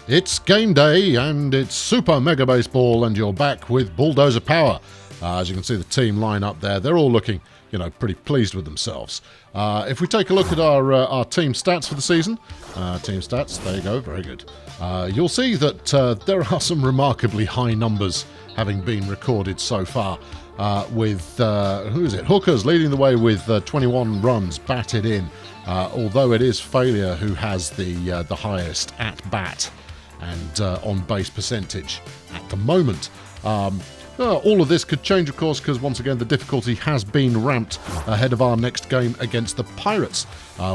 It's game day and it's Super Mega Baseball and you're back with Bulldozer Power. As you can see the team line up there, they're all looking, pretty pleased with themselves. If we take a look at our team stats for the season, team stats, there you go, very good. You'll see that there are some remarkably high numbers having been recorded so far. With, Hookers leading the way with 21 runs batted in, although it is Failure who has the highest at-bat and on-base percentage at the moment. All of this could change, of course, because once again the difficulty has been ramped ahead of our next game against the Pirates.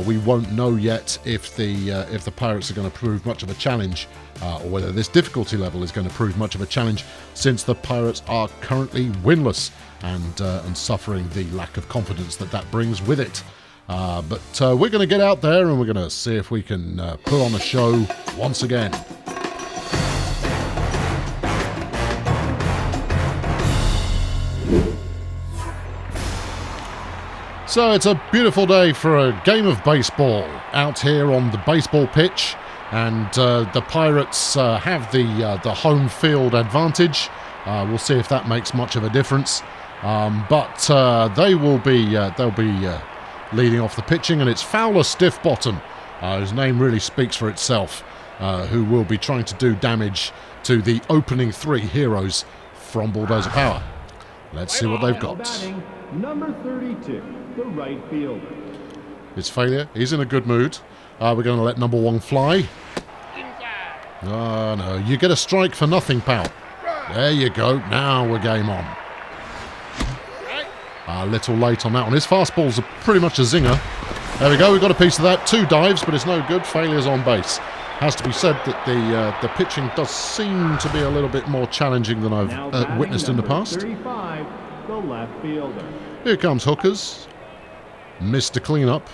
We won't know yet if the Pirates are going to prove much of a challenge, or whether this difficulty level is going to prove much of a challenge, since the Pirates are currently winless and suffering the lack of confidence that brings with it. But we're going to get out there and we're going to see if we can put on a show once again. So it's a beautiful day for a game of baseball out here on the baseball pitch, and the Pirates have the home field advantage. We'll see if that makes much of a difference, but they'll be leading off the pitching, and it's Fowler Stiffbottom, whose name really speaks for itself, who will be trying to do damage to the opening three heroes from Bulldozer Power. Let's see what they've got. Number 32, the right fielder. It's Failure. He's in a good mood. We're going to let number one fly. Oh, no. You get a strike for nothing, pal. There you go. Now we're game on. A little late on that one. His fastballs are pretty much a zinger. There we go. We've got a piece of that. 2 dives, but it's no good. Failure's on base. Has to be said that the pitching does seem to be a little bit more challenging than I've witnessed in the past. 35, the left fielder. Here comes Hookers. Missed a cleanup.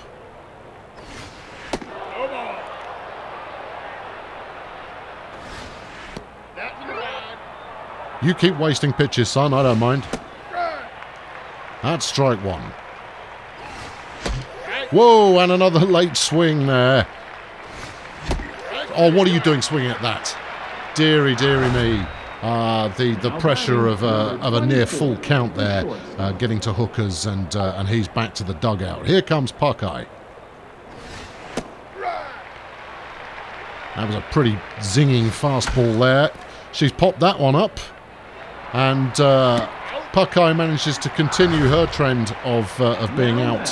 You keep wasting pitches, son. I don't mind. That's strike one. Whoa, and another late swing there. Oh, what are you doing swinging at that? Dearie, dearie me. The pressure of a near full count there, getting to Hookers, and he's back to the dugout. Here comes Puckeye. That was a pretty zinging fastball there. She's popped that one up, and Puckeye manages to continue her trend of being out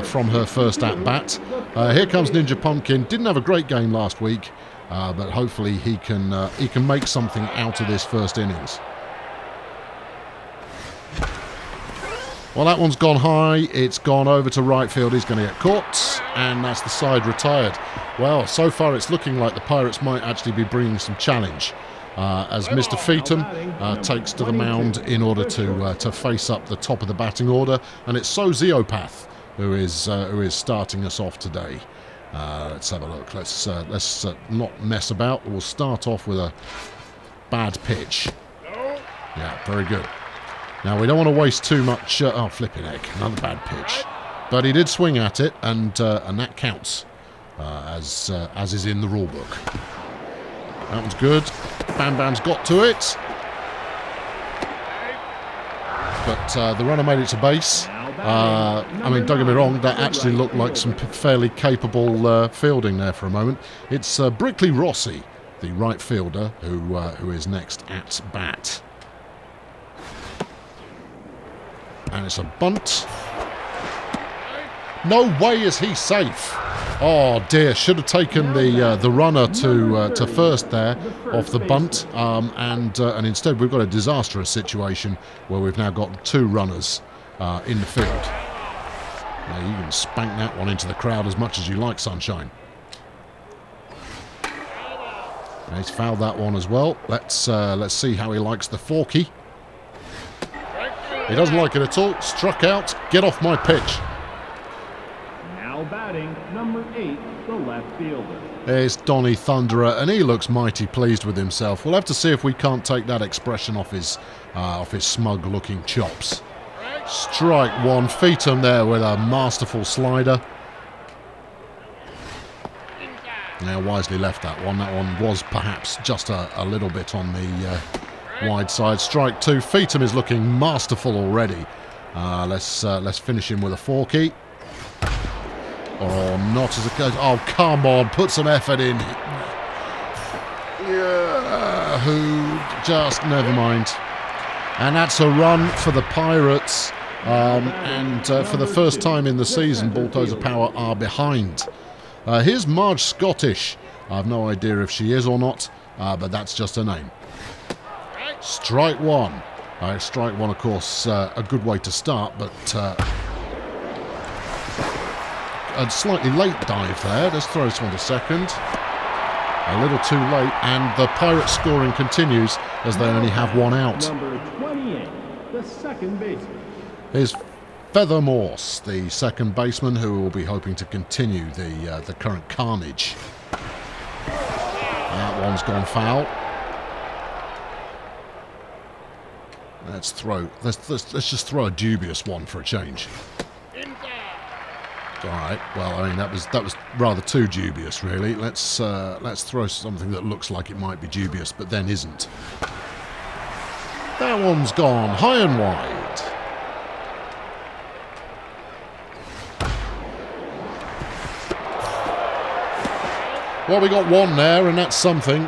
from her first at bat. Here comes Ninja Pumpkin. Didn't have a great game last week. But hopefully he can make something out of this first innings. Well, that one's gone high. It's gone over to right field. He's going to get caught, and that's the side retired. Well, so far it's looking like the Pirates might actually be bringing some challenge, as Mr. Feetham takes to the mound in order to face up the top of the batting order, and it's So Zeopath who is starting us off today. Let's have a look. Let's not mess about. We'll start off with a bad pitch. Yeah, very good. Now we don't want to waste too much. Oh, flipping heck! Another bad pitch, but he did swing at it, and that counts as is in the rule book. That one's good. Bam Bam's got to it, but the runner made it to base. I mean, don't get me wrong, that actually looked like some fairly capable fielding there for a moment. It's Brickley Rossi, the right fielder, who is next at bat. And it's a bunt. No way is he safe. Oh dear, should have taken the runner to first there off the bunt, and instead we've got a disastrous situation where we've now got 2 runners in the field. Now you can spank that one into the crowd as much as you like, sunshine. Now he's fouled that one as well. Let's see how he likes the forky. He doesn't like it at all. Struck out. Get off my pitch. Now batting, number 8, the left fielder. There's Donny Thunderer, and he looks mighty pleased with himself. We'll have to see if we can't take that expression off his smug-looking chops. Strike one. Feetham there with a masterful slider. Now, wisely left that one. That one was perhaps just a little bit on the wide side. Strike 2. Feetham is looking masterful already. Let's finish him with a forky. Or not as it goes. Oh, come on. Put some effort in. Yeah, who just... Never mind. And that's a run for the Pirates. And for the first time in the season, Bulldozer Power are behind. Here's Marge Scottish. I have no idea if she is or not, but that's just her name. Strike 1. Strike 1, of course, a good way to start, but a slightly late dive there. Let's throw this one to second. A little too late, and the Pirates scoring continues as they only have one out. Number 28, the second baseman. Here's Feather Morse, the second baseman, who will be hoping to continue the current carnage. That one's gone foul. Let's just throw a dubious one for a change. All right. Well, I mean that was rather too dubious, really. Let's throw something that looks like it might be dubious, but then isn't. That one's gone high and wide. Well, we got one there, and that's something.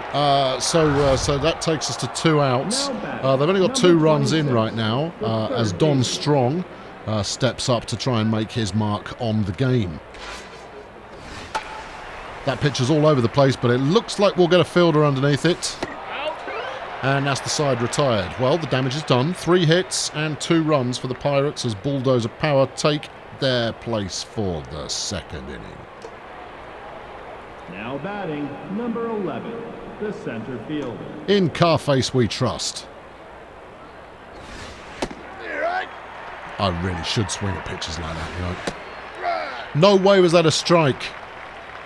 So that takes us to 2 outs. They've only got 2 runs in right now, as Don Strong steps up to try and make his mark on the game. That pitch is all over the place, but it looks like we'll get a fielder underneath it. And that's the side retired. Well, the damage is done. 3 hits and 2 runs for the Pirates as Bulldozer Power take their place for the second inning. Now batting, number 11, the center fielder. In Carface we trust. I really should swing at pitches like that, you know. No way was that a strike.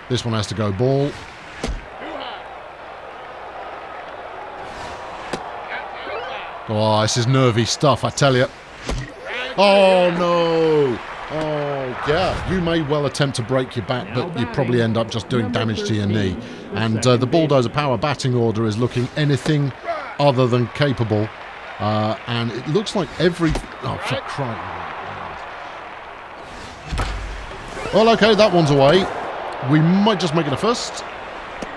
This one has to go ball. Oh, this is nervy stuff, I tell you. Oh, no. Oh, yeah. You may well attempt to break your back, but you probably end up just doing damage to your knee. And the Bulldozer Power batting order is looking anything other than capable. And it looks like every... Oh, for crying out loud. Well, okay, that one's away. We might just make it a first.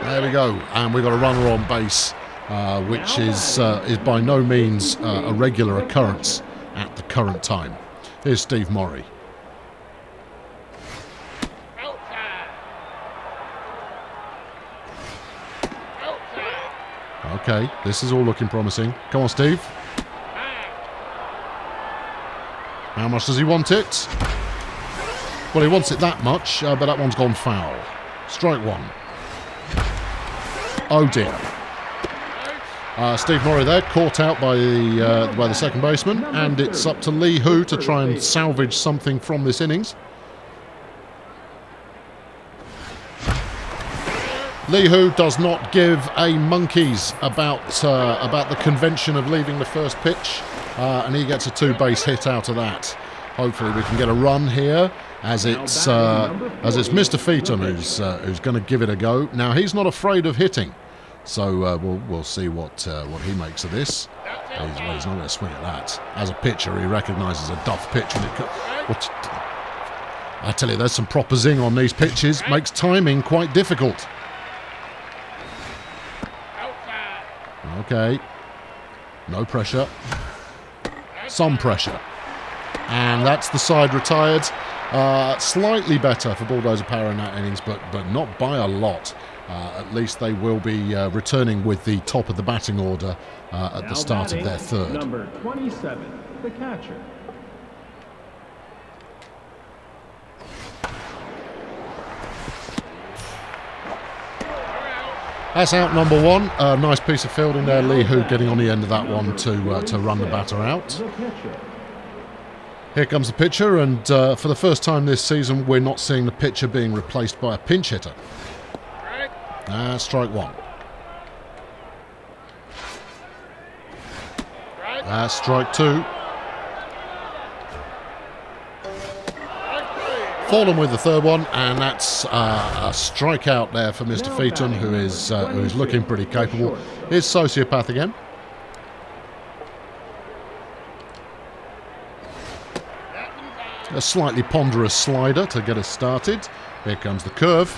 There we go. And we've got a runner on base, which is by no means a regular occurrence at the current time. Here's Steve Morrie. Okay, this is all looking promising. Come on, Steve. How much does he want it? Well, he wants it that much, but that one's gone foul. Strike 1. Oh, dear. Steve Morrie there, caught out by the second baseman, and it's up to Lee Hu to try and salvage something from this innings. Lee Hu does not give a monkeys about the convention of leaving the first pitch, and he gets a 2-base hit out of that. Hopefully we can get a run here, as it's Mr. Feetham who's going to give it a go. Now he's not afraid of hitting, so we'll see what he makes of this. He's not going to swing at that. As a pitcher, he recognises a duff pitch when it comes. I tell you, there's some proper zing on these pitches. Makes timing quite difficult. Okay. No pressure. Some pressure. And that's the side retired. Slightly better for Bulldozer Power in that innings, but not by a lot. At least they will be returning with the top of the batting order at the start of their third. Number 27, the catcher. That's out number 1. Nice piece of fielding there. Lee Hu getting on the end of that one to run the batter out. Here comes the pitcher, and for the first time this season, we're not seeing the pitcher being replaced by a pinch hitter. Strike 1. Strike 2. fallen with the third one, and that's a strikeout there for Mr. Feetham, who is looking pretty capable. Here's Sociopath again. A slightly ponderous slider to get us started. Here comes the curve.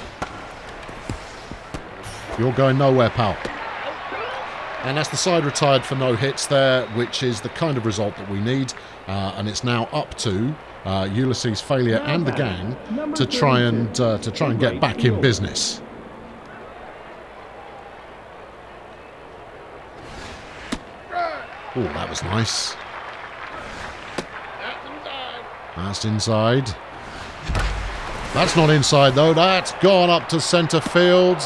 You're going nowhere, pal. And that's the side retired for no hits there, which is the kind of result that we need. And it's now up to Ulysses, Failure, and the gang to try and get back in business. Oh, that was nice. That's inside. That's not inside, though. That's gone up to centre field.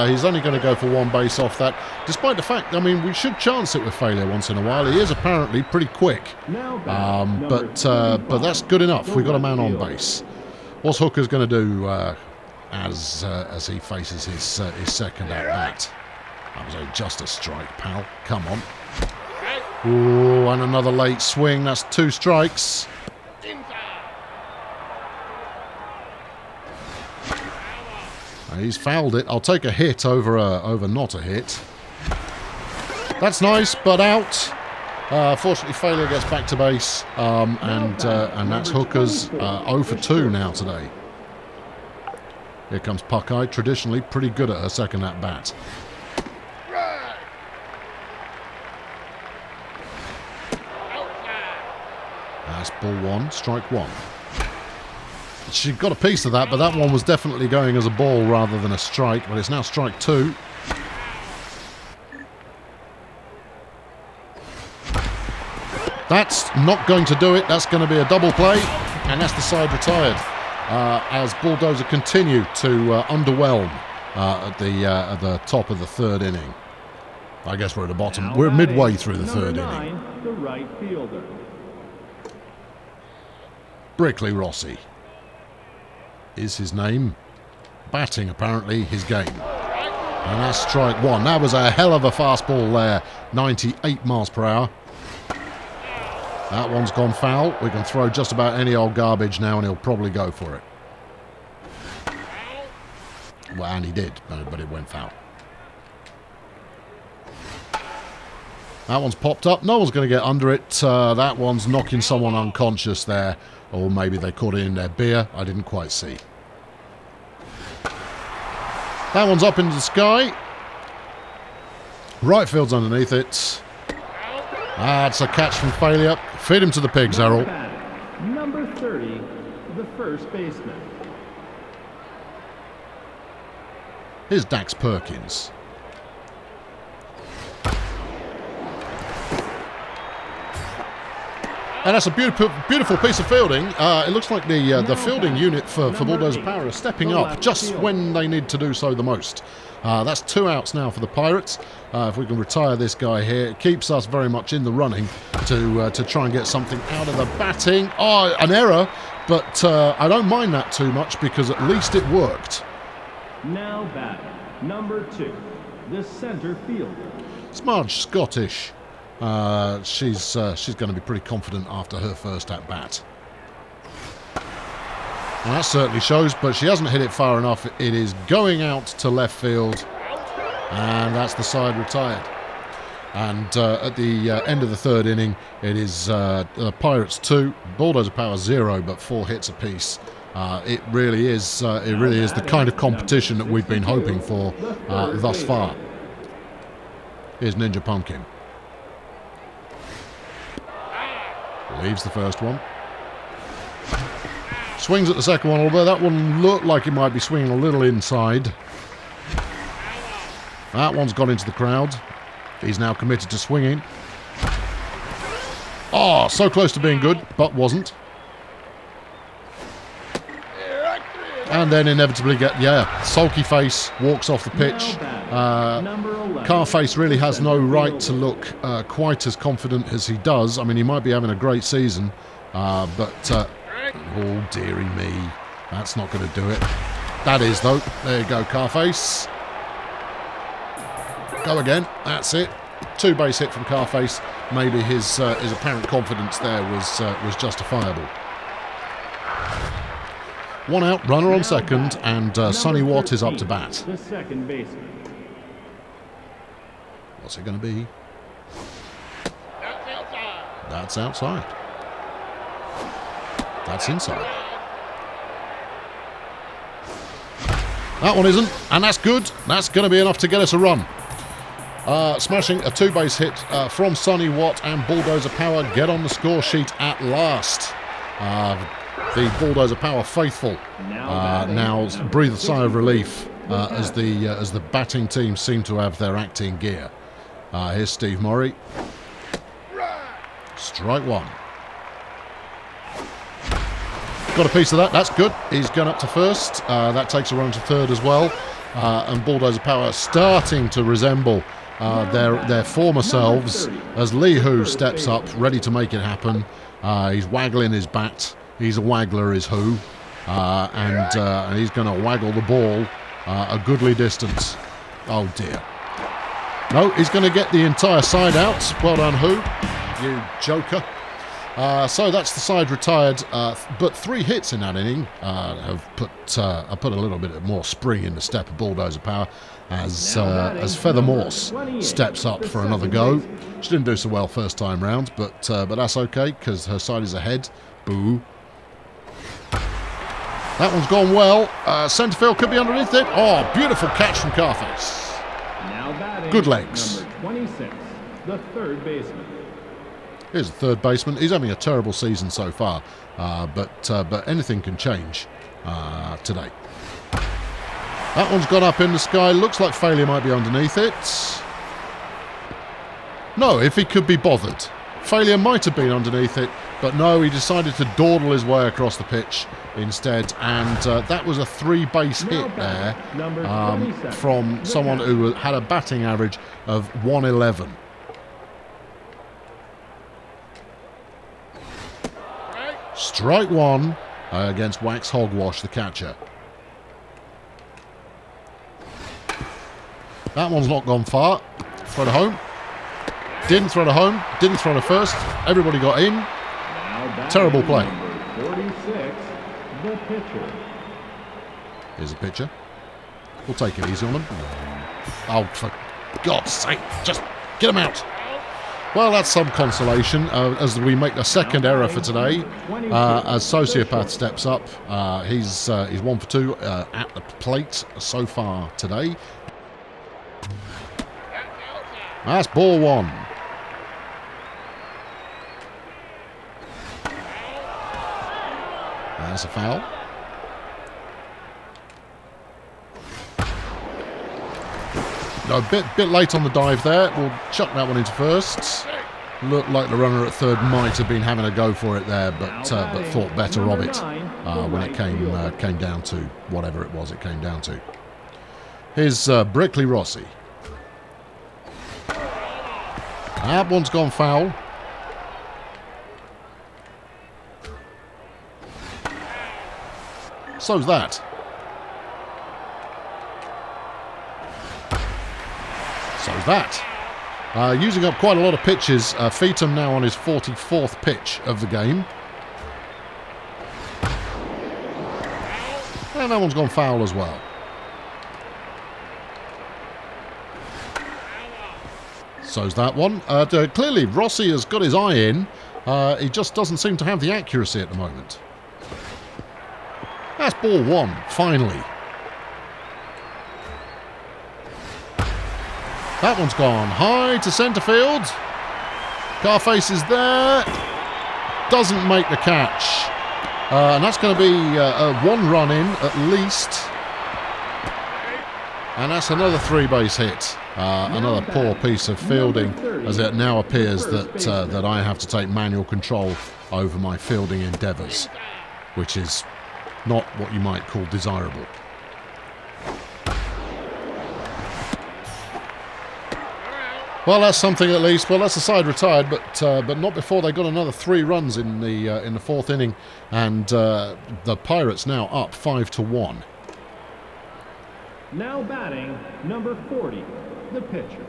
He's only going to go for one base off that, despite the fact, I mean, we should chance it with Failure once in a while. He is apparently pretty quick. But that's good enough. We've got a man on base. What's Hooker's going to do as he faces his second at-bat? That was just a strike, pal. Come on. Ooh, and another late swing. That's 2 strikes. He's fouled it. I'll take a hit over not a hit. That's nice, but out. Fortunately, Failure gets back to base, and that's Hooker's 0 for 2 now today. Here comes Puckeye, traditionally pretty good at her second at bat. That's ball 1, strike 1. She got a piece of that, but that one was definitely going as a ball rather than a strike. But it's now strike 2. That's not going to do it. That's going to be a double play, and that's the side retired. As Bulldozer continue to underwhelm at the top of the third inning. I guess we're at the bottom. We're midway through the third inning. The right fielder. Brickley Rossi is his name. Batting, apparently, his game. And that's strike 1. That was a hell of a fastball there. 98 miles per hour. That one's gone foul. We can throw just about any old garbage now and he'll probably go for it. Well, and he did, but it went foul. That one's popped up. No one's going to get under it. That one's knocking someone unconscious there. Or maybe they caught it in their beer. I didn't quite see. That one's up into the sky. Right field's underneath it. That's a catch from Failure. Feed him to the pigs, Errol. Number 30, the first baseman. Here's Dax Perkins. And that's a beautiful piece of fielding. It looks like the fielding unit for Bulldozer Power are stepping up just when they need to do so the most. That's 2 outs now for the Pirates. If we can retire this guy here, it keeps us very much in the running to try and get something out of the batting. Oh, an error, but I don't mind that too much because at least it worked. Now batting, number 2, the center fielder. Smudge Scottish. She's going to be pretty confident after her first at bat. And that certainly shows, but she hasn't hit it far enough. It is going out to left field, and that's the side retired. And at the end of the third inning, it is Pirates 2, Bulldozer Power 0, but 4 hits apiece. It really is the kind of competition that we've been hoping for thus far. Here's Ninja Pumpkin. Leaves the first one. Swings at the second one, although that one looked like it might be swinging a little inside. That one's gone into the crowd. He's now committed to swinging. Oh, so close to being good, but wasn't. And then inevitably sulky face walks off the pitch. Carface really has no right to look quite as confident as he does. I mean, he might be having a great season, but oh dearie me, that's not going to do it. That is though. There you go, Carface. Go again. That's it. 2 base hit from Carface. Maybe his apparent confidence there was justifiable. One out, runner on second, and Sonny Watt is up to 13, bat. The second baseman. What's it going to be? That's outside. That's inside. That one isn't, and that's good. That's going to be enough to get us a run. Smashing a two-base hit from Sonny Watt, and Bulldozer Power get on the score sheet at last. The Bulldozer Power faithful now breathe a sigh of relief as the batting team seem to have their act in gear. Here's Steve Murray. Strike one. Got a piece of that. That's good. He's gone up to first. That takes a run to third as well. And Bulldozer Power starting to resemble their former selves as Lee Hu steps up, ready to make it happen. He's waggling his bat. He's a waggler, is Hu. And he's going to waggle the ball a goodly distance. Oh, dear. No, he's going to get the entire side out. Well done, Hu. You joker. So that's the side retired, but 3 hits in that inning have put a little bit more spring in the step of Bulldozer Power as Feather Morse steps up for another go. She didn't do so well first time round, but that's okay because her side is ahead. Boo. That one's gone well. Centre field could be underneath it. Oh, beautiful catch from Carface. Good legs. Number 26, the third baseman. Here's the third baseman. He's having a terrible season so far, but anything can change today. That one's gone up in the sky. Looks like failure might be underneath it. No, if he could be bothered. Failure might have been underneath it, but no, he decided to dawdle his way across the pitch instead, and that was a 3-base hit there from someone who had a batting average of 111. Strike one against Wax Hogwash, the catcher. That one's not gone far. Throw to home. Didn't throw to home. Didn't throw to first. Everybody got in. Terrible play. Number 46, the pitcher. Here's a pitcher. We'll take it easy on him. Oh, for God's sake, just get him out. Well, that's some consolation as we make the second error for today. As Sociopath steps up, he's 1 for 2 at the plate so far today. That's ball one. That's a foul. No, a bit late on the dive there. We'll chuck that one into first. Looked like the runner at third might have been having a go for it there, but thought better of it when it came down to whatever it was it came down to. Here's Brickley Rossi. That one's gone foul. So's that. So's that. Using up quite a lot of pitches. Feetham now on his 44th pitch of the game. And that one's gone foul as well. So's that one. Clearly, Rossi has got his eye in. He just doesn't seem to have the accuracy at the moment. That's ball one, finally. That one's gone high to centre field. Carface is there. Doesn't make the catch. And that's going to be one run in at least. And that's another 3-base hit. Another poor piece of fielding, as it now appears that I have to take manual control over my fielding endeavours, which is not what you might call desirable. Well, that's something at least. Well, that's a side retired, but not before they got another 3 runs in the 4th inning, and the Pirates now up 5-1. Now batting, number 40, the pitcher.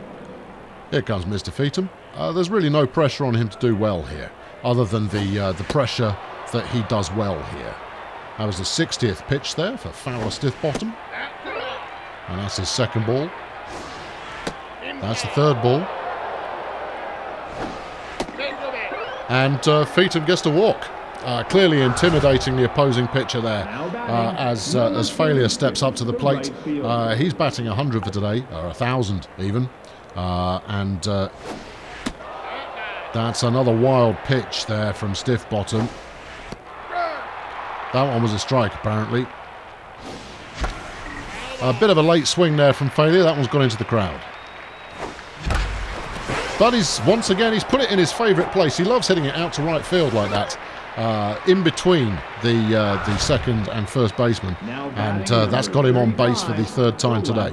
Here comes Mr. Feetham. There's really no pressure on him to do well here, other than the pressure that he does well here. That was the 60th pitch there for Fowler stiff bottom. And that's his second ball. That's the third ball. And Feetham gets to walk. Clearly intimidating the opposing pitcher there as Failure steps up to the plate. He's batting 100 for today, or 1,000 even. And that's another wild pitch there from stiff bottom. That one was a strike, apparently. A bit of a late swing there from Failure. That one's gone into the crowd. But once again, he's put it in his favourite place. He loves hitting it out to right field like that, in between the second and first baseman. And that's got him on base for the third time today.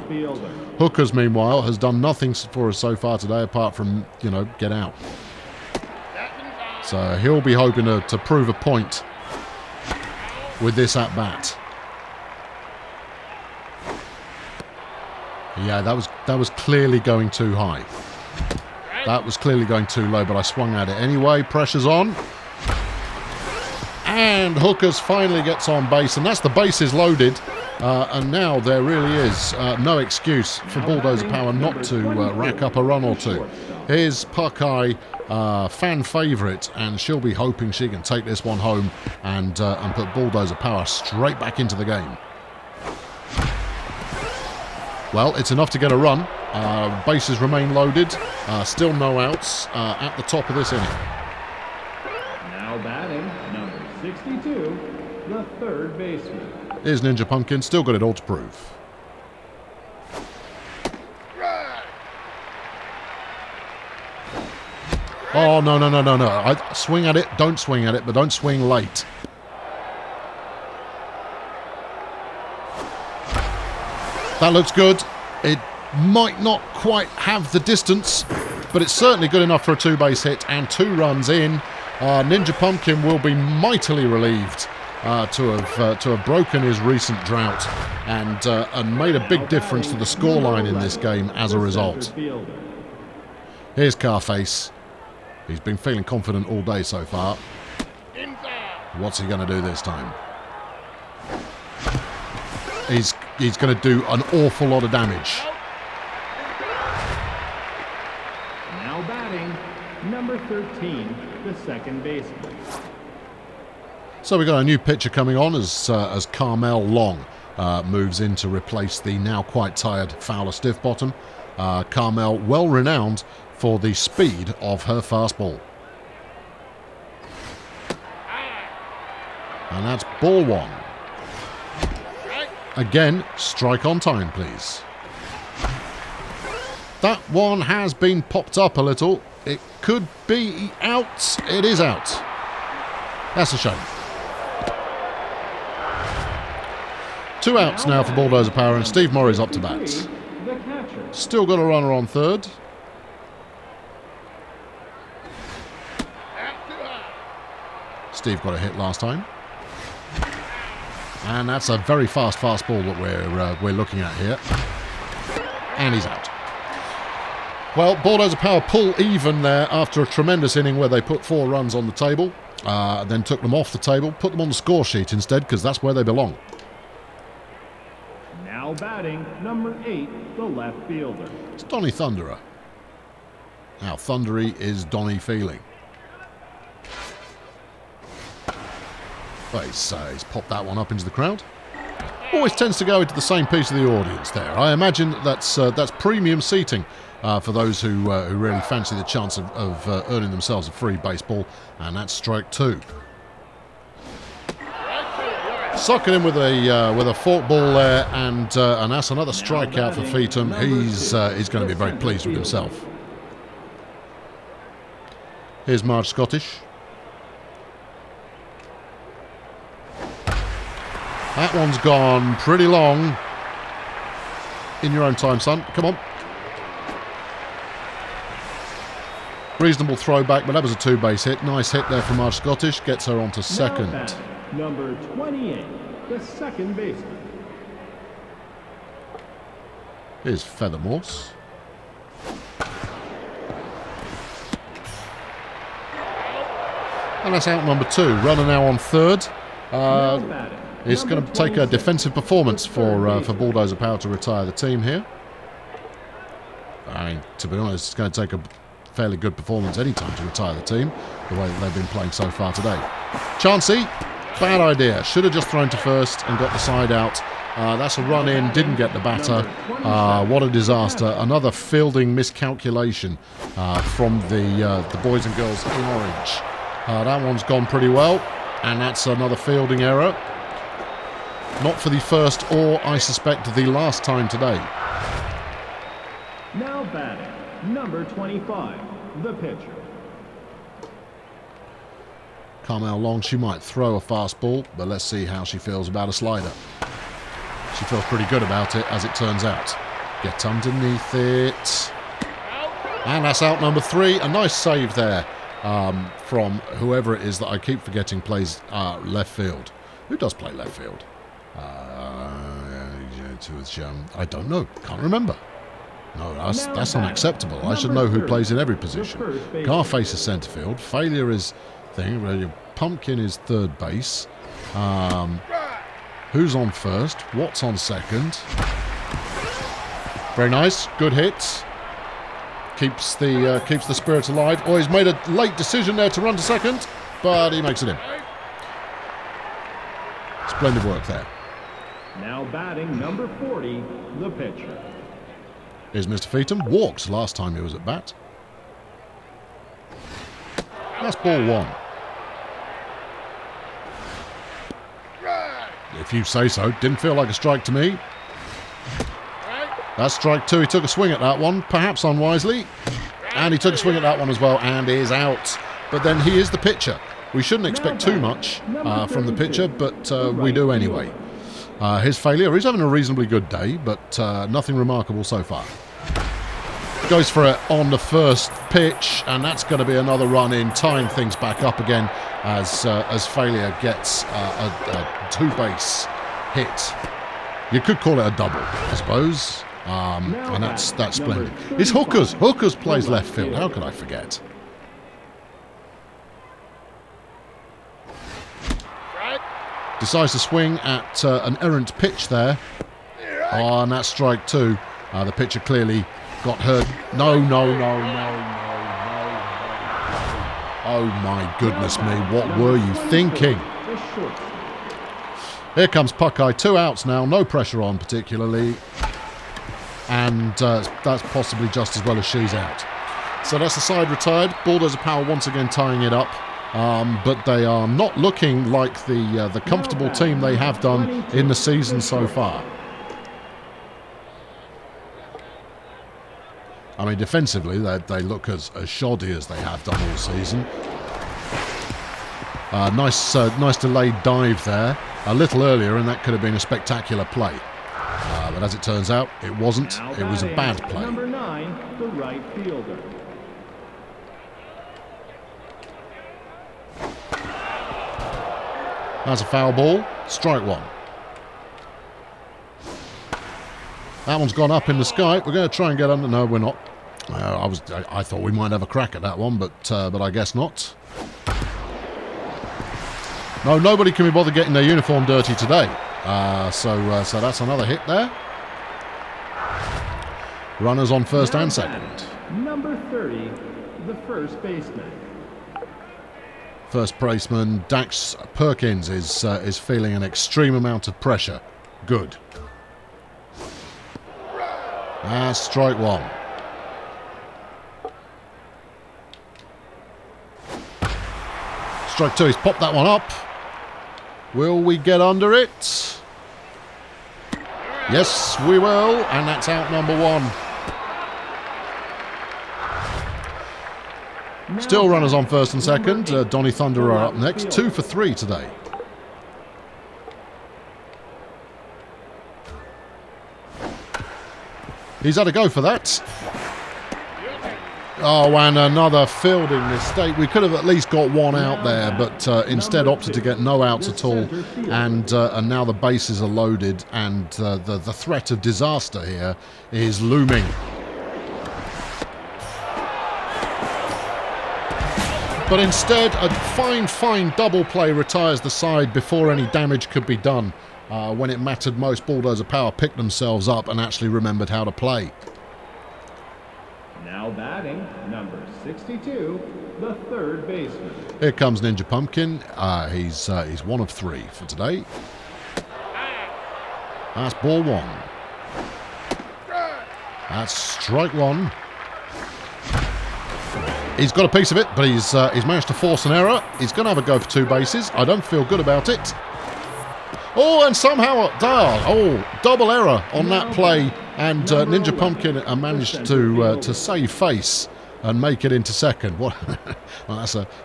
Hookers, meanwhile, has done nothing for us so far today apart from, get out. So he'll be hoping to prove a point with this at-bat. Yeah, that was clearly going too high. That was clearly going too low, but I swung at it anyway. Pressure's on. And Hookers finally gets on base, and that's the bases loaded. And now there really is no excuse for Bulldozer Power not to rack up a run or two. Here's Puckeye, fan favourite, and she'll be hoping she can take this one home and put Bulldozer Power straight back into the game. Well, it's enough to get a run. Bases remain loaded. Still no outs at the top of this inning. Now batting, number 62, the third baseman. Here's Ninja Pumpkin. Still got it all to prove. Oh, no. I swing at it. Don't swing at it, but don't swing late. That looks good. It might not quite have the distance, but it's certainly good enough for a two-base hit and 2 runs in. Ninja Pumpkin will be mightily relieved to have broken his recent drought and made a big difference to the scoreline in this game as a result. Here's Carface. He's been feeling confident all day so far. What's he going to do this time? He's going to do an awful lot of damage. Now batting, number 13, the second baseman. So we've got a new pitcher coming on as Carmel Long moves in to replace the now quite tired Fowler stiff bottom. Carmel, well renowned for the speed of her fastball. And that's ball 1. Again, strike on time, please. That one has been popped up a little. It could be out. It is out. That's a shame. 2 outs now for Bulldozer Power, and Steve Murray's up to bat. Still got a runner on third. Steve got a hit last time. And that's a very fast fastball that we're looking at here. And he's out. Well, Bulldozer Power pull even there after a tremendous inning where they put 4 runs on the table, then took them off the table, put them on the score sheet instead because that's where they belong. Now batting, number 8, the left fielder. It's Donnie Thunderer. How thundery is Donnie feeling? Well, he's popped that one up into the crowd. Always tends to go into the same piece of the audience there. I imagine that's premium seating for those who really fancy the chance of earning themselves a free baseball, and that's strike 2. Sucking him with a forkball there, and that's another strikeout for Feetham. He's going to be very pleased with himself. Here's Marge Scottish. That one's gone pretty long. In your own time, son. Come on. Reasonable throwback, but that was a 2-base hit. Nice hit there from Marge Scottish. Gets her onto second. Number 28, the second baseman. Here's Feather Morse. And that's out number 2. Runner now on third. It's going to take a defensive performance for Bulldozer Power to retire the team here. I mean, to be honest, it's going to take a fairly good performance any time to retire the team, the way that they've been playing so far today. Chansey, bad idea. Should have just thrown to first and got the side out. That's a run in, didn't get the batter. What a disaster. Another fielding miscalculation from the boys and girls in orange. That one's gone pretty well, and that's another fielding error. Not for the first or, I suspect, the last time today. Now batting, number 25, the pitcher. Carmel Long, she might throw a fastball, but let's see how she feels about a slider. She feels pretty good about it, as it turns out. Get underneath it. And that's out number 3. A nice save there from whoever it is that I keep forgetting plays left field. Who does play left field? I don't know. Can't remember. No, that's unacceptable. I should know who plays in every position. Carface is centre field. Failure is thing. Pumpkin is third base. Who's on first? What's on second? Very nice. Good hit. Keeps the spirit alive. Oh, he's made a late decision there to run to second, but he makes it in. Splendid work there. Now batting, number 40, the pitcher. Here's Mr. Feetham. Walked last time he was at bat. That's ball 1. If you say so. Didn't feel like a strike to me. That's strike 2. He took a swing at that one, perhaps unwisely. And he took a swing at that one as well and is out. But then he is the pitcher. We shouldn't expect too much from the pitcher, but we do anyway. His failure, he's having a reasonably good day, but nothing remarkable so far. Goes for it on the first pitch, and that's going to be another run in, tying things back up again as failure gets a two-base hit. You could call it a double, I suppose, and that's splendid. It's Hookers. Hookers plays left field. How could I forget? Decides to swing at an errant pitch there. Oh, and that's strike 2. The pitcher clearly got hurt. No. Oh my goodness me, what were you thinking? Here comes Puckeye. 2 outs now, no pressure on particularly. And that's possibly just as well as she's out. So that's the side retired. Bulldozer Power once again tying it up. But they are not looking like the comfortable team they have done in the season so far. I mean, defensively, they look as shoddy as they have done all season. Nice delayed dive there. A little earlier, and that could have been a spectacular play. But as it turns out, it wasn't. It was a bad play. Number 9, the right fielder. That's a foul ball. Strike 1. That one's gone up in the sky. We're going to try and get under. No, we're not. I thought we might have a crack at that one, but I guess not. No, nobody can be bothered getting their uniform dirty today. So that's another hit there. Runners on first and second. Number 30, the first baseman. First baseman Dax Perkins is feeling an extreme amount of pressure. Good. Strike 1. Strike 2. He's popped that one up. Will we get under it? Yes, we will. And that's out number 1. Still runners on first and second. Donny Thunder are up next. 2 for 3 today. He's had a go for that. Oh, and another fielding mistake. We could have at least got one out there, but instead opted to get no outs at all. And now the bases are loaded, and the threat of disaster here is looming. But instead, a fine double play retires the side before any damage could be done. When it mattered most, Bulldozer Power picked themselves up and actually remembered how to play. Now batting, number 62, the third baseman. Here comes Ninja Pumpkin. He's one of three for today. That's ball one. That's strike one. He's got a piece of it, but he's managed to force an error. He's going to have a go for two bases. I don't feel good about it. Oh, and somehow, double error on that play, and Ninja Pumpkin managed to save face and make it into second. What? Well,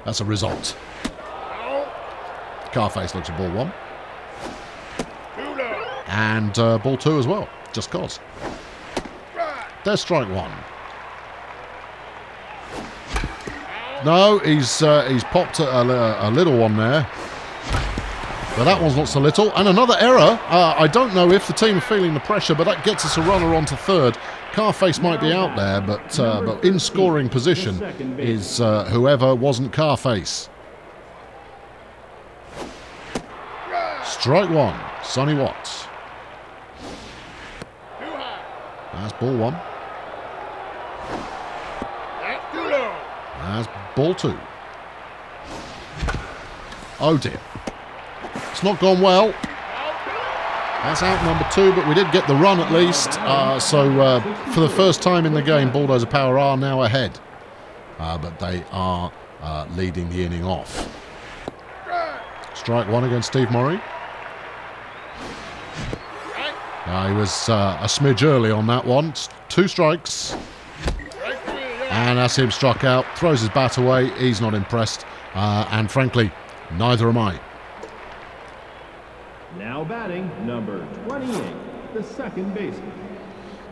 that's a result. Carface looks at ball one, and ball two as well. Just cause. There's strike one. No, he's popped a little one there. But that one's not so little. And another error. I don't know if the team are feeling the pressure, but that gets us a runner onto third. Carface might be out there, but in scoring position is whoever wasn't Carface. Strike one. Sonny Watts. That's ball one. That's ball two. Oh dear. It's not gone well. That's out number two, but we did get the run at least. So for the first time in the game, Bulldozer Power are now ahead. But they are leading the inning off. Strike one against Steve Murray. He was a smidge early on that one. Two strikes. And that's him struck out. Throws his bat away. He's not impressed. And frankly, neither am I. Now batting, number 28, the second baseman.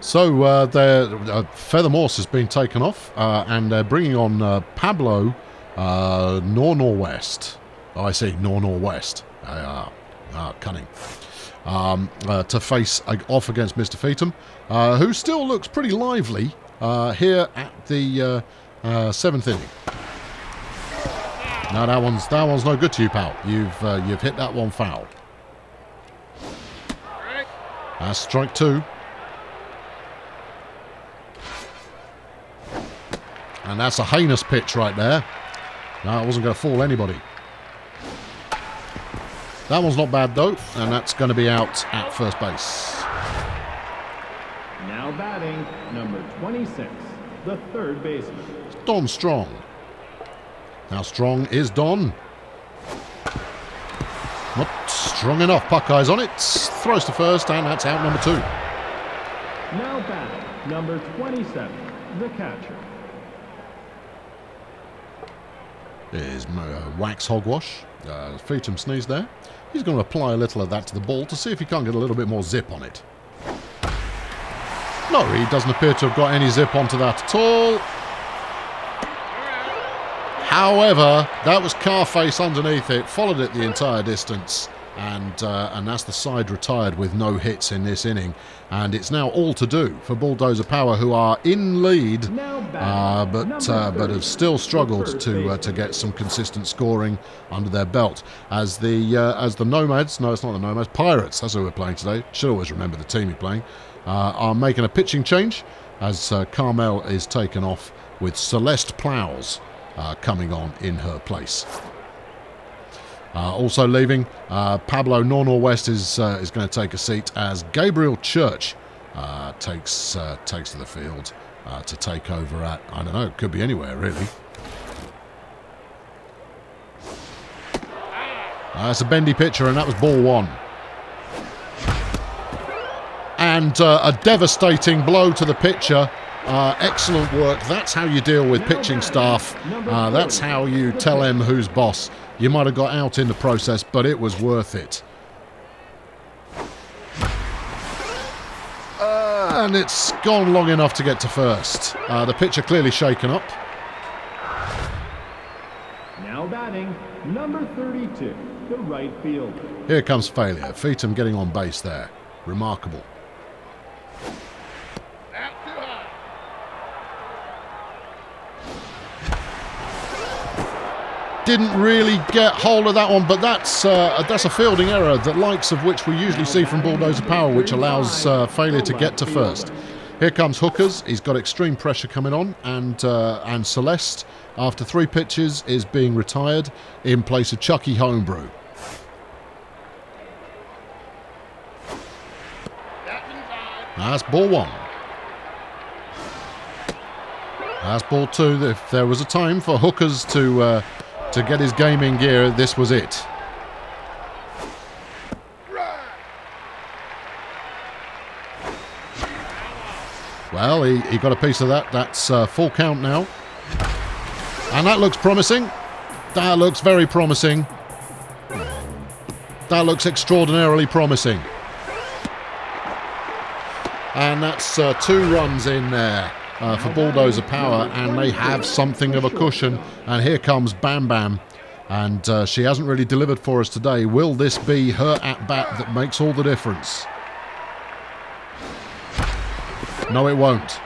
So Feather Morse has been taken off, and they're bringing on Pablo Nor-Norwest. Oh, I see, Nor-Norwest. Cunning. To face off against Mr. Feetham, who still looks pretty lively here at the seventh inning. No, that one's no good to you, pal. You've hit that one foul. That's strike two. And that's a heinous pitch right there. No, it wasn't going to fool anybody. That one's not bad, though, and that's going to be out at first base. Now batting, number 26, the third baseman. It's Don Strong. Now Strong is Don. Not strong enough. Buckeyes on it. Throws to first, and that's out number two. Now batting, number 27, the catcher. Is wax hogwash. Feetham sneezed there. He's going to apply a little of that to the ball to see if he can't get a little bit more zip on it. No, he doesn't appear to have got any zip onto that at all. However, that was Carface underneath it, followed it the entire distance, and that's the side retired with no hits in this inning. And it's now all to do for Bulldozer Power, who are in lead, but have still struggled to get some consistent scoring under their belt. As the Nomads, no, it's not the Nomads, Pirates, that's who we're playing today. Should always remember the team you're playing. Are making a pitching change as Carmel is taken off with Celeste Plows coming on in her place. Also leaving, Pablo Nor-Norwest is going to take a seat as Gabriel Church takes to the field to take over at, I don't know, could be anywhere really. That's a bendy pitcher, and that was ball one. And a devastating blow to the pitcher. Excellent work. That's how you deal with pitching staff. That's how you tell them who's boss. You might have got out in the process, but it was worth it. And it's gone long enough to get to first. The pitcher clearly shaken up. Now batting, number 32, the right fielder. Here comes failure. Feetham getting on base there. Remarkable. didn't really get hold of that one, but that's a fielding error, the likes of which we usually see from Bulldozer Power, which allows failure to get to first. Here comes Hookers. He's got extreme pressure coming on, and Celeste, after 3 pitches, is being retired in place of Chucky Homebrew. That's ball 1. That's ball 2. If there was a time for Hookers to get his game in gear, this was it. Well, he got a piece of that. That's full count now. And that looks promising. That looks very promising. That looks extraordinarily promising. And that's 2 runs in there for Bulldozer Power, and they have something of a cushion. And here comes Bam Bam. And she hasn't really delivered for us today. Will this be her at-bat that makes all the difference? No, it won't.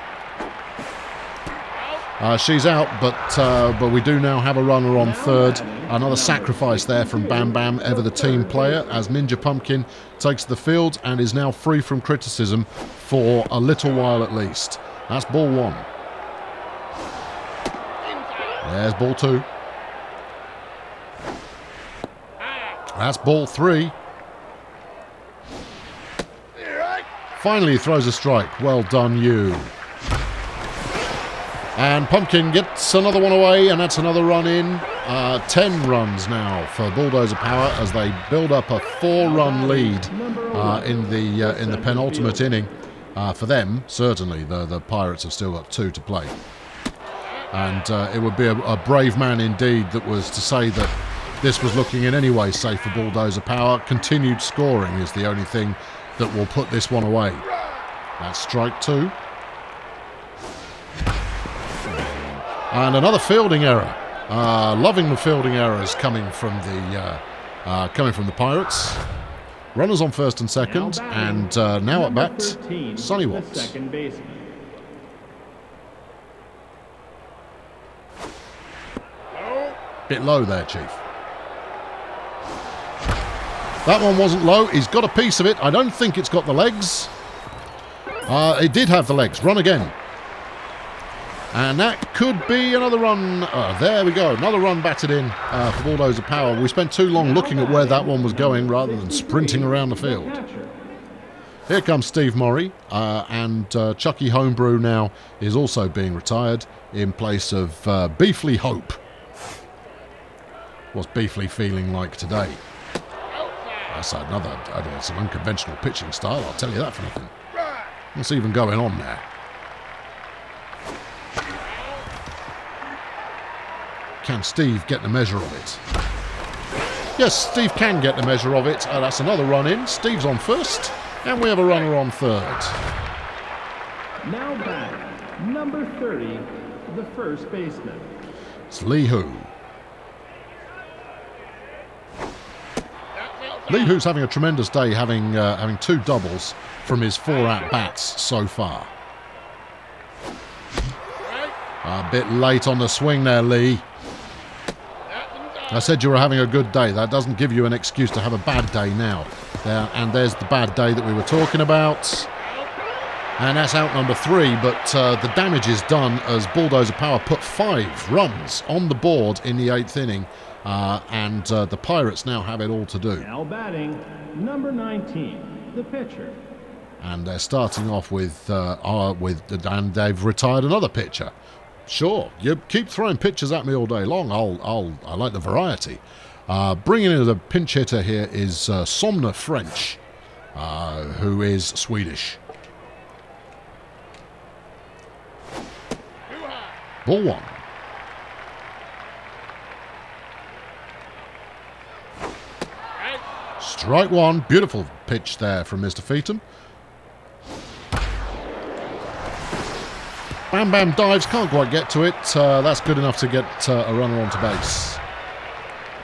She's out, but we do now have a runner on third. Another sacrifice there from Bam Bam, ever the team player, as Ninja Pumpkin takes the field and is now free from criticism for a little while at least. That's ball 1. There's ball 2. That's ball 3. Finally, he throws a strike. Well done, you. And Pumpkin gets another one away, and that's another run in. 10 runs now for Bulldozer Power as they build up a 4-run lead in the penultimate inning. For them, certainly, the Pirates have still got 2 to play. And it would be a brave man indeed that was to say that this was looking in any way safe for Bulldozer Power. Continued scoring is the only thing that will put this one away. That's strike 2. And another fielding error. Loving the fielding errors coming from the Pirates. Runners on first and second, and now at bat, 13, Sonny Watts. Second baseman. Bit low there, Chief. That one wasn't low. He's got a piece of it. I don't think it's got the legs. It did have the legs. Run again. And that could be another run. There we go. Another run batted in for Bulldozer Power. We spent too long looking at where that one was going rather than sprinting around the field. Here comes Steve Murray. And Chucky Homebrew now is also being retired in place of Beefly Hope. What's Beefly feeling like today? That's it's an unconventional pitching style, I'll tell you that for nothing. What's even going on there? Can Steve get the measure of it? Yes, Steve can get the measure of it. That's another run in. Steve's on first, and we have a runner on third. Now back, number 30, the first baseman. It's Lee Hu. Lee Hu's having a tremendous day, having 2 doubles from his 4 at-bats so far. A bit late on the swing there, Lee. I said you were having a good day. That doesn't give you an excuse to have a bad day now. And there's the bad day that we were talking about. And that's out number 3, but the damage is done as Bulldozer Power put 5 runs on the board in the 8th inning. And the Pirates now have it all to do. Now batting, number 19, the pitcher. And they're starting off and they've retired another pitcher. Sure, you keep throwing pitchers at me all day long. I like the variety. Bringing in the pinch hitter here is Somna French, who is Swedish. Ball 1. Strike 1. Beautiful pitch there from Mr. Feetham. Bam Bam dives, can't quite get to it. That's good enough to get a runner onto base.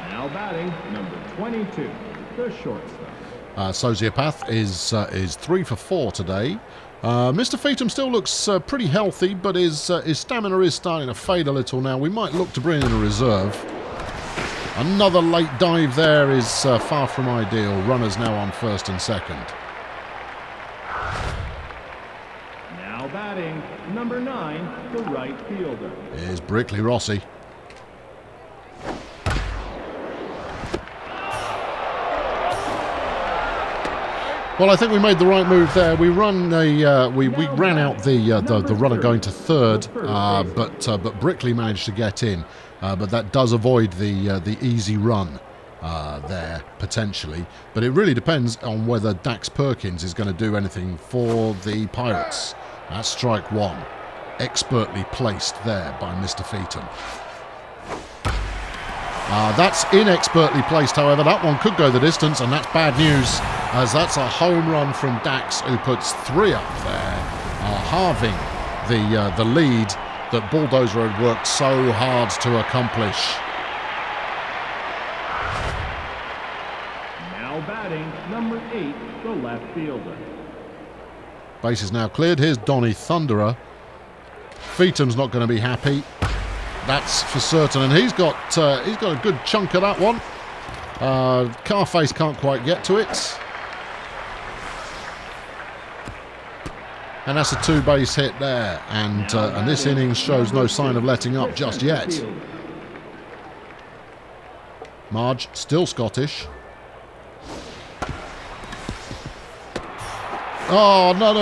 Now batting, number 22, the shortstop. Sociopath is 3 for 4 today. Mr. Feetham still looks pretty healthy, but his stamina is starting to fade a little now. We might look to bring in a reserve. Another late dive there is far from ideal. Runners now on first and second. Now batting, number 9, the right fielder. Here's Brickley Rossi. Well, I think we made the right move there. We ran we ran out the runner going to third, but Brickley managed to get in. But that does avoid the easy run there potentially. But it really depends on whether Dax Perkins is going to do anything for the Pirates. That's strike one, expertly placed there by Mr. Feetham. That's inexpertly placed, however. That one could go the distance, and that's bad news, as that's a home run from Dax, who puts 3 up there, halving the lead that Bulldozer had worked so hard to accomplish. Now batting, number 8, the left fielder. Base is now cleared. Here's Donny Thunderer. Feetham's not going to be happy. That's for certain, and he's got a good chunk of that one. Carface can't quite get to it, and that's a 2-base hit there. And this innings shows no sign of letting up just yet. Marge still Scottish. Oh no!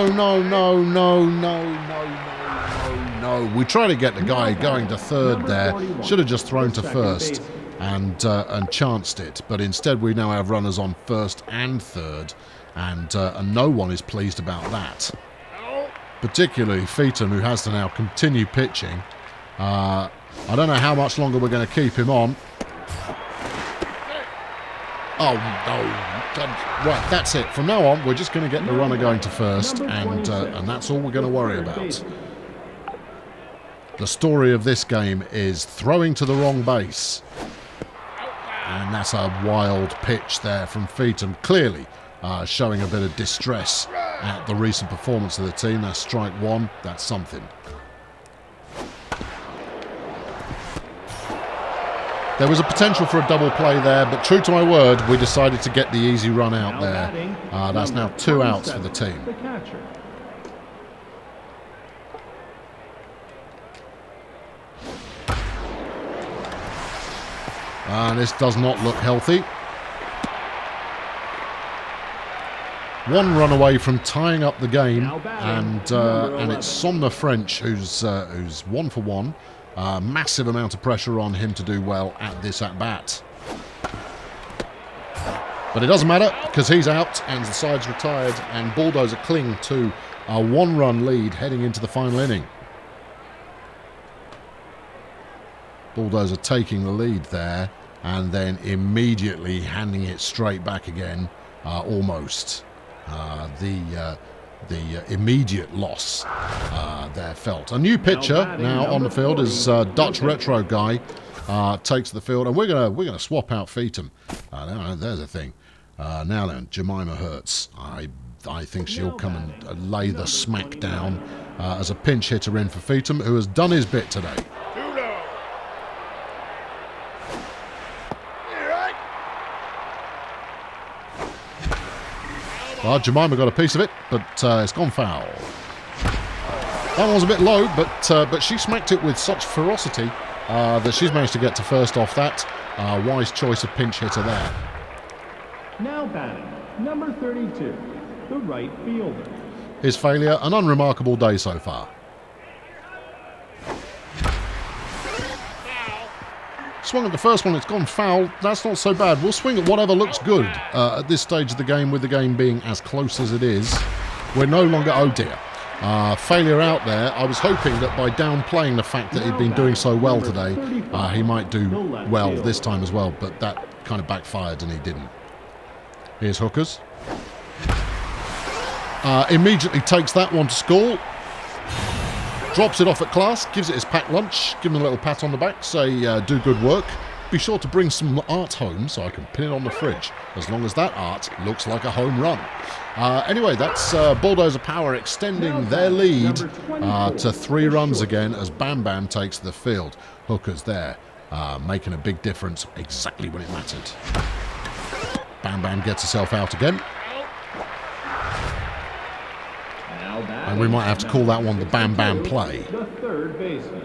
We try to get the guy going to third there. Should have just thrown to first and chanced it. But instead we now have runners on first and third, and no one is pleased about that. Particularly Feetham, who has to now continue pitching. I don't know how much longer we're going to keep him on. Oh no! Right, that's it. From now on, we're just going to get the runner going to first, and that's all we're going to worry about. The story of this game is throwing to the wrong base. And that's a wild pitch there from Feetham, clearly showing a bit of distress at the recent performance of the team. That's strike one. That's something. There was a potential for a double play there, but true to my word, we decided to get the easy run out there. That's now 2 outs for the team. This does not look healthy. 1 run away from tying up the game, and it's Somna French who's 1 for 1. Massive amount of pressure on him to do well at this at-bat. But it doesn't matter, because he's out and the side's retired, and Bulldozer cling to a 1-run lead heading into the final inning. Bulldozer taking the lead there, and then immediately handing it straight back again, almost. The immediate loss there felt. A new pitcher now on the field is Dutch retro guy takes the field, and we're gonna swap out Feetham. There's a thing. Now then, Jemima Hertz. I think she'll come and lay the smack down as a pinch hitter in for Feetham, who has done his bit today. Well, Jemima got a piece of it, but it's gone foul. That one was a bit low, but she smacked it with such ferocity that she's managed to get to first off that. Wise choice of pinch hitter there. Now batting, number 32, the right fielder. His failure, an unremarkable day so far. Swung at the first one, it's gone foul. That's not so bad. We'll swing at whatever looks good at this stage of the game, with the game being as close as it is. We're no longer, oh dear. Failure out there. I was hoping that by downplaying the fact that he'd been doing so well today, he might do well this time as well, but that kind of backfired and he didn't. Here's Hookers. Immediately takes that one to score. Drops it off at class, gives it his packed lunch, give him a little pat on the back, say do good work. Be sure to bring some art home so I can pin it on the fridge, as long as that art looks like a home run. Anyway, that's Bulldozer Power extending their lead to 3 runs again as Bam Bam takes the field. Hookers there making a big difference exactly when it mattered. Bam Bam gets herself out again. And we might have to call that one the Bam Bam play. The third baseman.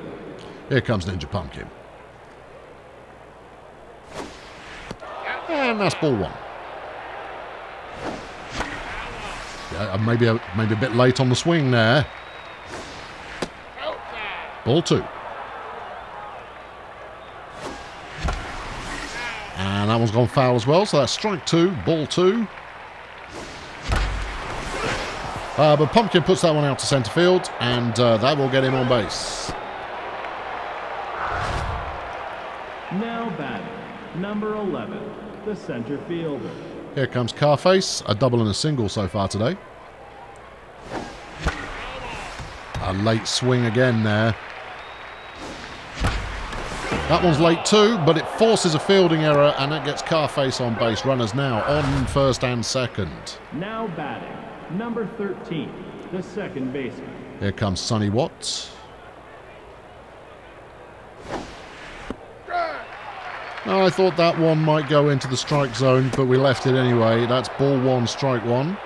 Here comes Ninja Pumpkin. And that's ball 1. Yeah, maybe a bit late on the swing there. Ball 2. And that one's gone foul as well, so that's strike 2, ball 2. But Pumpkin puts that one out to centre field, and that will get him on base. Now batting, number 11, the center fielder. Here comes Carface, a double and a single so far today. A late swing again there. That one's late too, but it forces a fielding error, and that gets Carface on base. Runners now on first and second. Now batting, number 13, the second baseman. Here comes Sonny Watts. I thought that one might go into the strike zone, but we left it anyway. That's ball 1, strike 1.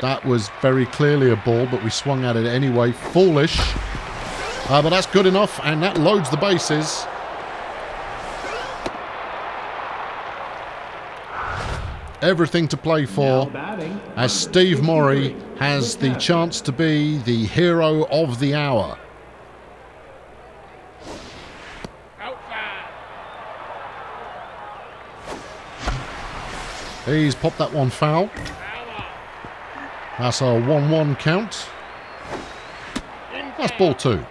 That was very clearly a ball, but we swung at it anyway. Foolish. But that's good enough, and that loads the bases. Everything to play for, as Steve Morey has the chance to be the hero of the hour. He's popped that one foul. That's a 1-1 count. That's ball 2.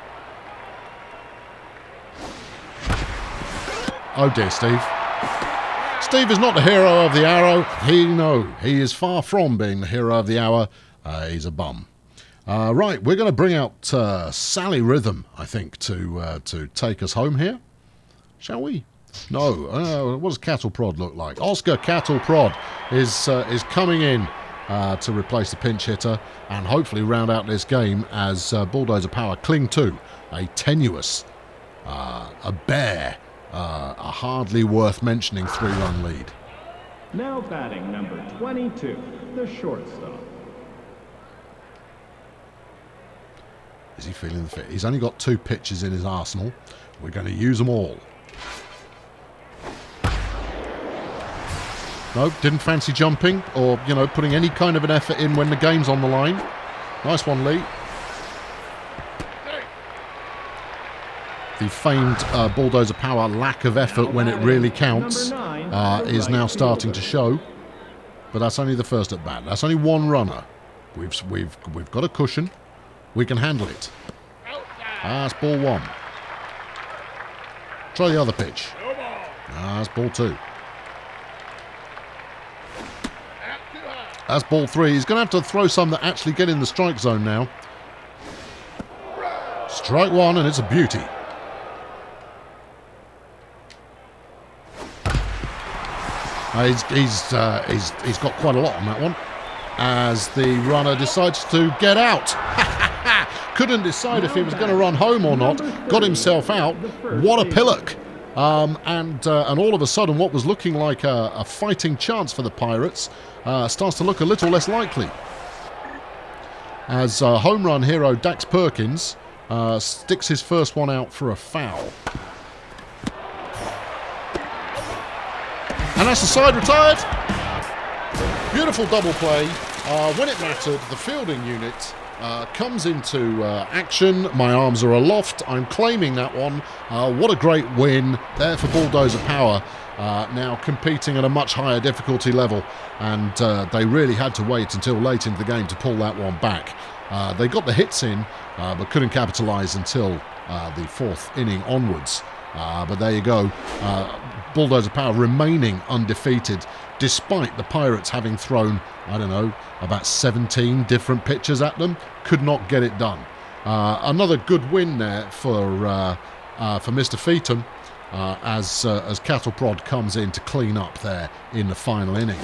Oh dear, Steve. Steve is not the hero of the hour. He is far from being the hero of the hour. He's a bum. Right, we're going to bring out Sally Rhythm, I think, to take us home here. Shall we? No. What does Cattle Prod look like? Oscar Cattle Prod is coming in to replace the pinch hitter and hopefully round out this game as Bulldozer Power cling to a tenuous, a bare, a hardly worth mentioning 3-run lead. Now batting number 22, the shortstop. Is he feeling the fit? He's only got 2 pitches in his arsenal. We're going to use them all. No, didn't fancy jumping or, putting any kind of an effort in when the game's on the line. Nice one, Lee. The famed Bulldozer Power lack of effort when it really counts is now starting to show. But that's only the first at bat. That's only 1 runner. We've got a cushion. We can handle it. That's ball 1. Try the other pitch. That's ball 2. That's ball 3. He's going to have to throw some that actually get in the strike zone now. Strike 1, and it's a beauty. He's got quite a lot on that one, as the runner decides to get out. Couldn't decide if he was going to run home or not. Got himself out. What a pillock. And all of a sudden, what was looking like a fighting chance for the Pirates starts to look a little less likely. As home run hero Dax Perkins sticks his first one out for a foul. And that's the side retired. Beautiful double play. When it mattered, the fielding unit comes into action. My arms are aloft. I'm claiming that one. What a great win there for Bulldozer Power. Now competing at a much higher difficulty level, and they really had to wait until late into the game to pull that one back. They got the hits in, but couldn't capitalise until the 4th inning onwards. But there you go. Bulldozer Power remaining undefeated, despite the Pirates having thrown, I don't know, about 17 different pitches at them. Could not get it done. Another good win there for Mr. Feetham, as Cattle Prod comes in to clean up there in the final inning.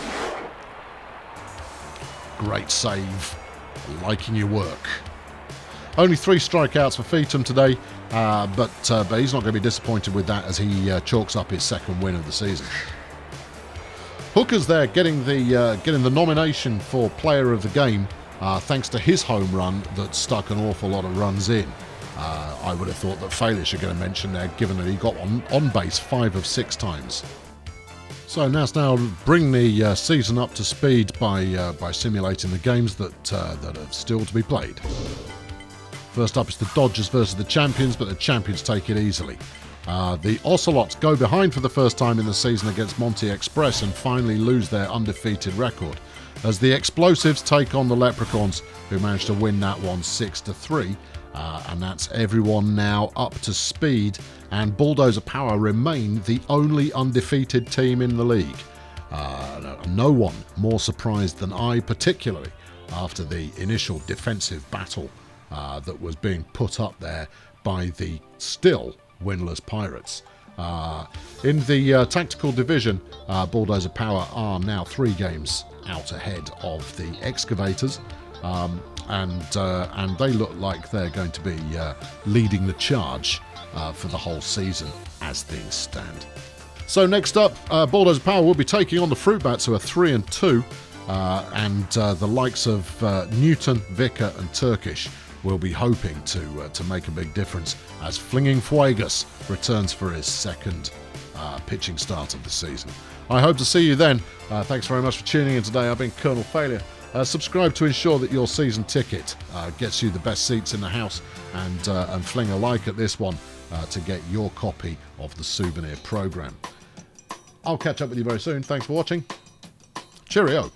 Great save. Liking your work. Only 3 strikeouts for Feetham today. but he's not going to be disappointed with that as he chalks up his second win of the season. Hooker's there getting the nomination for player of the game thanks to his home run that stuck an awful lot of runs in. I would have thought that Failure should get a mention there, given that he got on base 5 of 6 times. So now bring the season up to speed by simulating the games that are still to be played. First up is the Dodgers versus the Champions, but the Champions take it easily. The Ocelots go behind for the first time in the season against Monty Express and finally lose their undefeated record, as the Explosives take on the Leprechauns, who managed to win that one 6-3. And that's everyone now up to speed, and Bulldozer Power remain the only undefeated team in the league. No one more surprised than I, particularly after the initial defensive battle that was being put up there by the still winless Pirates. In the tactical division, Bulldozer Power are now 3 games out ahead of the Excavators. And they look like they're going to be leading the charge for the whole season as things stand. So next up, Bulldozer Power will be taking on the Fruit Bats, who are 3-2, and the likes of Newton, Vicar and Turkish will be hoping to make a big difference as Flinging Fuegas returns for his second pitching start of the season. I hope to see you then. Thanks very much for tuning in today. I've been Colonel Failure. Subscribe to ensure that your season ticket gets you the best seats in the house, and fling a like at this one to get your copy of the souvenir program. I'll catch up with you very soon. Thanks for watching. Cheerio.